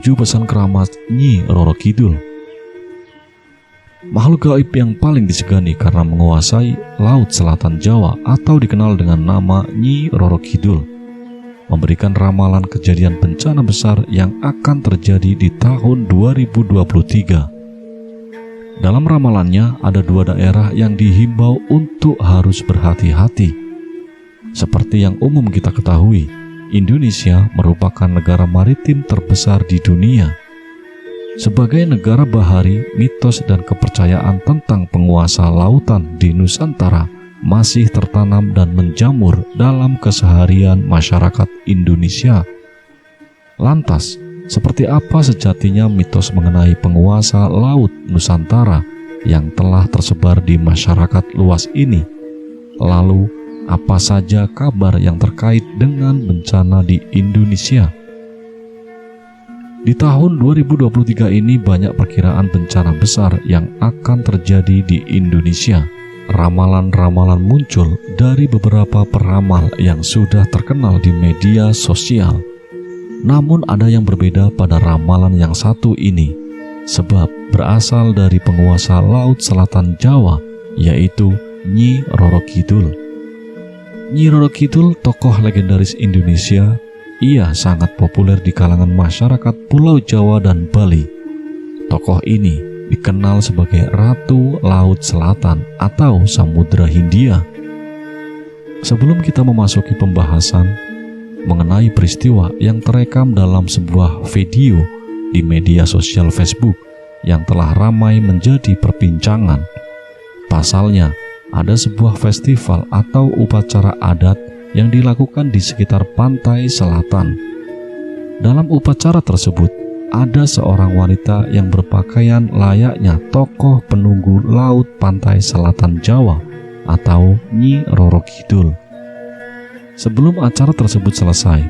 menuju pesan keramat Nyi Roro Kidul. Makhluk gaib yang paling disegani karena menguasai Laut Selatan Jawa atau dikenal dengan nama Nyi Roro Kidul, memberikan ramalan kejadian bencana besar yang akan terjadi di tahun 2023. Dalam ramalannya ada 2 daerah yang dihimbau untuk harus berhati-hati. Seperti yang umum kita ketahui, Indonesia merupakan negara maritim terbesar di dunia. Sebagai negara bahari, mitos dan kepercayaan tentang penguasa lautan di Nusantara masih tertanam dan menjamur dalam keseharian masyarakat Indonesia. Lantas, seperti apa sejatinya mitos mengenai penguasa laut Nusantara yang telah tersebar di masyarakat luas ini? Lalu, apa saja kabar yang terkait dengan bencana di Indonesia? Di tahun 2023 ini banyak perkiraan bencana besar yang akan terjadi di Indonesia. Ramalan-ramalan muncul dari beberapa peramal yang sudah terkenal di media sosial. Namun ada yang berbeda pada ramalan yang satu ini, sebab berasal dari penguasa Laut Selatan Jawa, yaitu Nyi Roro Kidul. Nyi Roro Kidul, tokoh legendaris Indonesia. Ia sangat populer di kalangan masyarakat Pulau Jawa dan Bali. Tokoh ini dikenal sebagai Ratu Laut Selatan atau Samudra Hindia. Sebelum kita memasuki pembahasan mengenai peristiwa yang terekam dalam sebuah video di media sosial Facebook yang telah ramai menjadi perbincangan, pasalnya ada sebuah festival atau upacara adat yang dilakukan di sekitar pantai selatan. Dalam upacara tersebut, ada seorang wanita yang berpakaian layaknya tokoh penunggu laut pantai selatan Jawa atau Nyi Roro Kidul. Sebelum acara tersebut selesai,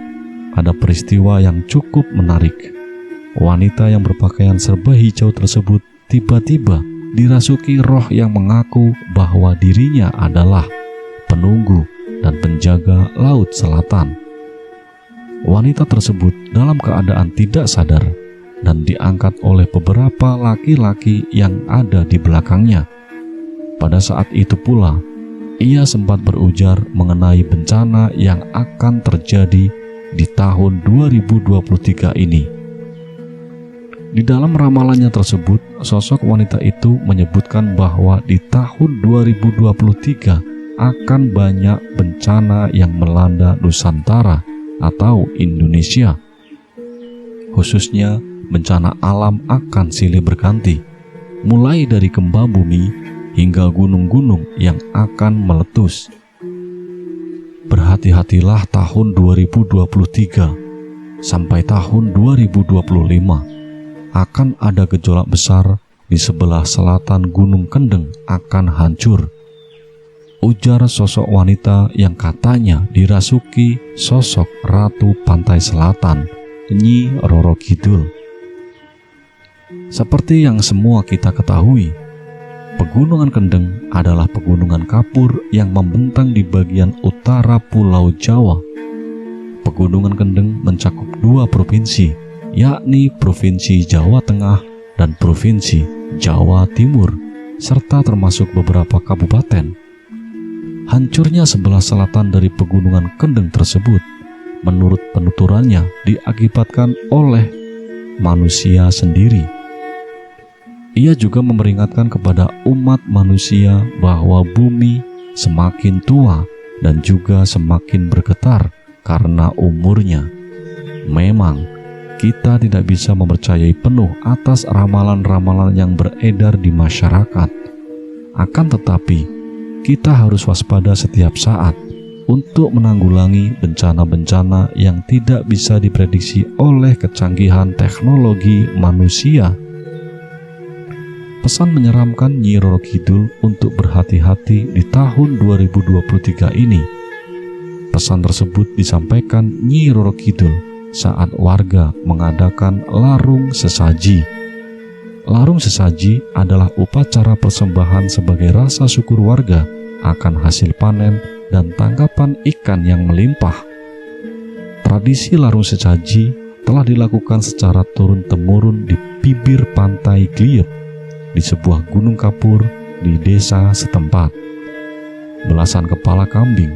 ada peristiwa yang cukup menarik. Wanita yang berpakaian serba hijau tersebut tiba-tiba dirasuki roh yang mengaku bahwa dirinya adalah penunggu dan penjaga Laut Selatan. Wanita tersebut dalam keadaan tidak sadar dan diangkat oleh beberapa laki-laki yang ada di belakangnya. Pada saat itu pula, ia sempat berujar mengenai bencana yang akan terjadi di tahun 2023 ini. Di dalam ramalannya tersebut, sosok wanita itu menyebutkan bahwa di tahun 2023 akan banyak bencana yang melanda Nusantara atau Indonesia. Khususnya bencana alam akan silih berganti, mulai dari gempa bumi hingga gunung-gunung yang akan meletus. Berhati-hatilah tahun 2023 sampai tahun 2025 akan ada gejolak besar di sebelah selatan Gunung Kendeng akan hancur, ujar sosok wanita yang katanya dirasuki sosok Ratu Pantai Selatan, Nyi Roro Kidul. Seperti yang semua kita ketahui, Pegunungan Kendeng adalah pegunungan kapur yang membentang di bagian utara Pulau Jawa. Pegunungan Kendeng mencakup 2 provinsi, yakni Provinsi Jawa Tengah dan Provinsi Jawa Timur, serta termasuk beberapa kabupaten. Hancurnya sebelah selatan dari Pegunungan Kendeng tersebut, menurut penuturannya, diakibatkan oleh manusia sendiri. Ia juga memperingatkan kepada umat manusia bahwa bumi semakin tua dan juga semakin bergetar karena umurnya. Memang, kita tidak bisa mempercayai penuh atas ramalan-ramalan yang beredar di masyarakat. Akan tetapi, kita harus waspada setiap saat untuk menanggulangi bencana-bencana yang tidak bisa diprediksi oleh kecanggihan teknologi manusia. Pesan menyeramkan Nyi Roro Kidul untuk berhati-hati di tahun 2023 ini. Pesan tersebut disampaikan Nyi Roro Kidul saat warga mengadakan larung sesaji. Larung sesaji adalah upacara persembahan sebagai rasa syukur warga akan hasil panen dan tangkapan ikan yang melimpah. Tradisi larung sesaji telah dilakukan secara turun-temurun di bibir pantai Gliep di sebuah gunung kapur di desa setempat. Belasan kepala kambing,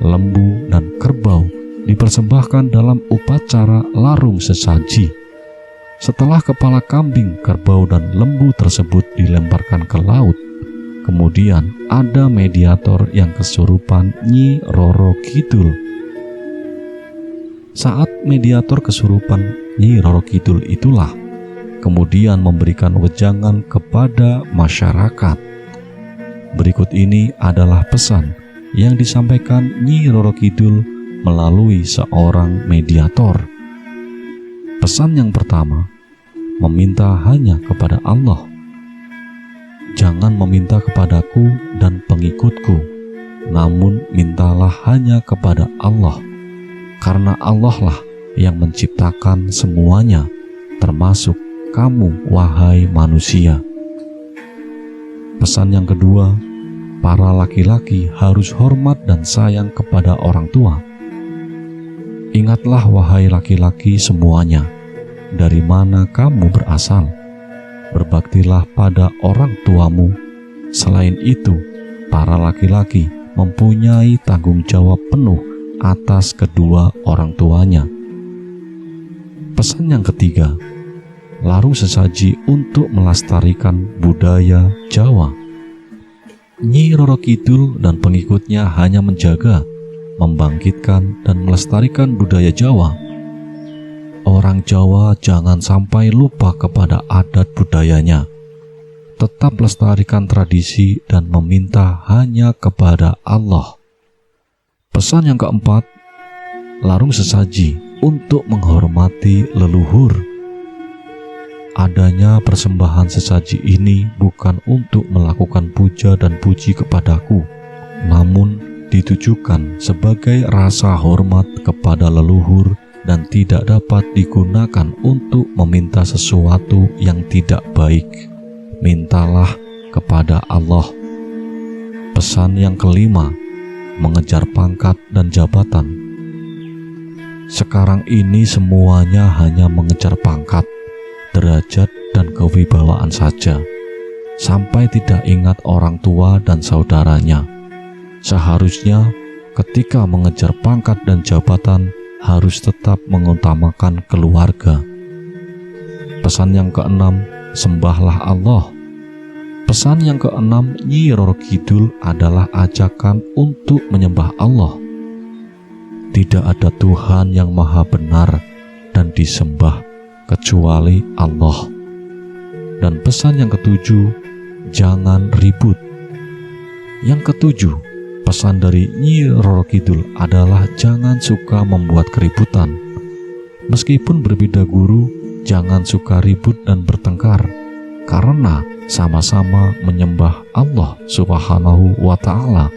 lembu, dan kerbau dipersembahkan dalam upacara larung sesaji. Setelah kepala kambing, kerbau, dan lembu tersebut dilemparkan ke laut, kemudian ada mediator yang kesurupan Nyi Roro Kidul. Saat mediator kesurupan Nyi Roro Kidul itulah kemudian memberikan wejangan kepada masyarakat. Berikut ini adalah pesan yang disampaikan Nyi Roro Kidul melalui seorang mediator. Pesan yang pertama, meminta hanya kepada Allah. Jangan meminta kepadaku dan pengikutku, namun mintalah hanya kepada Allah, karena Allah lah yang menciptakan semuanya, termasuk kamu, wahai manusia. Pesan yang kedua, para laki-laki harus hormat dan sayang kepada orang tua. Ingatlah, wahai laki-laki semuanya, dari mana kamu berasal. Berbaktilah pada orang tuamu. Selain itu, para laki-laki mempunyai tanggung jawab penuh atas kedua orang tuanya. Pesan yang ketiga, larung sesaji untuk melestarikan budaya Jawa. Nyi Roro Kidul dan pengikutnya hanya menjaga, membangkitkan, dan melestarikan budaya Jawa. Orang Jawa jangan sampai lupa kepada adat budayanya. Tetap lestarikan tradisi dan meminta hanya kepada Allah. Pesan yang keempat, larung sesaji untuk menghormati leluhur. Adanya persembahan sesaji ini bukan untuk melakukan puja dan puji kepadaku, namun ditujukan sebagai rasa hormat kepada leluhur dan tidak dapat digunakan untuk meminta sesuatu yang tidak baik. Mintalah kepada Allah. Pesan yang kelima, mengejar pangkat dan jabatan. Sekarang ini semuanya hanya mengejar pangkat, derajat, dan kewibawaan saja, sampai tidak ingat orang tua dan saudaranya. Seharusnya ketika mengejar pangkat dan jabatan harus tetap mengutamakan keluarga. Pesan yang keenam, sembahlah Allah. Pesan yang keenam Nyi Roro Kidul adalah ajakan untuk menyembah Allah. Tidak ada Tuhan yang maha benar dan disembah kecuali Allah. Dan pesan yang ketujuh, jangan ribut. Yang ketujuh, pesan dari Nyi Roro Kidul adalah jangan suka membuat keributan. Meskipun berbeda guru, jangan suka ribut dan bertengkar, karena sama-sama menyembah Allah Subhanahu wa Ta'ala